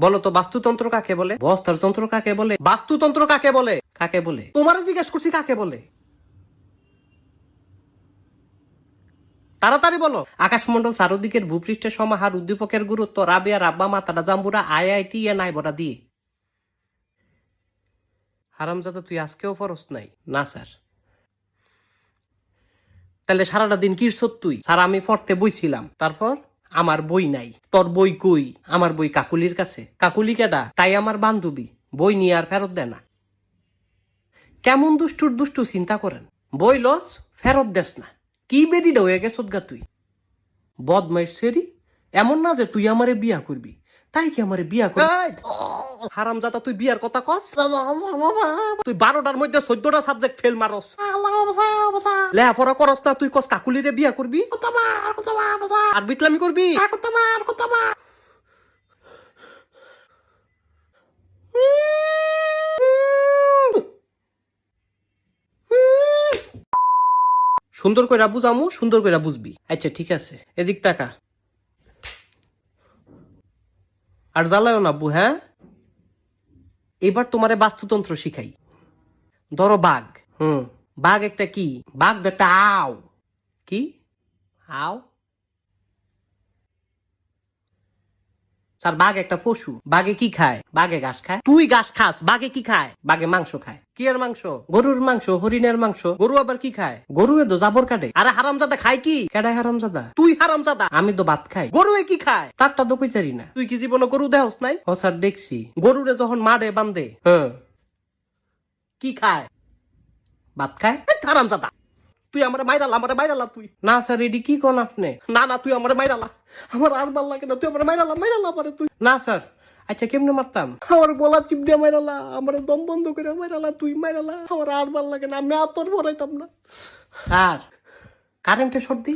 বলো তো বাস্তুতন্ত্র কাকে বলে? বস্ত্রতন্ত্র কাকে বলে? বাস্তুতন্ত্র কাকে বলে? কাকে বলে? তোমারও জিজ্ঞেস করছি কাকে বলে। তাড়াতাড়ি বলো। আকাশমন্ডল চারদিকের ভূপৃষ্ঠের সমাহার, উদ্দীপকের গুরুত্ব, রাবেয়া রাব্বা মাতারা জাম্বুরা আইআইটি এ নাই বড়া দিয়ে। হারামজাদা তুই আজকেও ফরস নাই? না স্যার। তাহলে সারাটা দিন কি তুই? স্যার আমি পড়তে বইছিলাম। তারপর? আমার বই নাই। তোর বই কই? আমার বই কাকুলির কাছে। কাকুলি কেডা? তাই আমার বান্ধবী। বই নিয়ে আর ফেরত দেয় না। কেমন দুষ্টুর দুষ্টু চিন্তা করেন। বই লস ফেরত দেস না। কি বেরিটা হয়ে গেছ গা তুই? বদমাইশ সেরি। এমন না যে তুই আমারে বিয়া করবি। তাই কি আমারে বিয়া করবি? হারামজাদা তুই বিয়ার কথা কস? তুই 12টার মধ্যে 14টা সাবজেক্ট ফেল মারস। লেখাপড়া করস না, তুই কস কাকুলিরে বিয়া করবি আর বিটলামি করবি। সুন্দর কইরা বুঝামু, সুন্দর কইরা বুঝবি। আচ্ছা ঠিক আছে, এদিক তাকা। আর জ্বালায়ও না আব্বু, হ্যাঁ? এবার তোমারে বাস্তুতন্ত্র শিখাই। ধরো বাঘ। বাঘ একটা কি? বাঘ একটা আও। কি? আও? স্যার বাঘ একটা পশু। বাঘে কি খায়? বাঘে ঘাস খায়। তুই ঘাস খাস, বাঘে কি খায়? বাঘে মাংস খায়। কি এর মাংস? গরুর মাংস, হরিণের মাংস। গরু আবার কি খায়? গরু তো জাবর কাটে। আরে হারামজাদা খায় কি? কেডায় হারামজাদা? তুই হারামজাদা। আমি তো ভাত খাই। গরু কি খায়? তারটা তো কইতারি না। তুই কি জীবনে গরু দেহস নাই? ও স্যার দেখছি। গরুরে যখন মারে বান্ধে, কি খায়? ভাত খায়। হারামজাদা তুই আমার মাইরালা তুই। না স্যার এডি কি কোন আপনি? না তুই আমার মাইরালা। আমার আর ভাল লাগে না, তুই আমার মাইরালা পারে তুই। না স্যার। আচ্ছা কেমনে মারতাম? আমার গলা চিপ দিয়ে মাইরালা, আমার দম বন্ধ করে মাইরালা, তুই মাইরালা। আমার আর ভাল লাগে না, আমি আর তোর ভরাইতাম না। স্যার কারেন্টে শর্ট দি।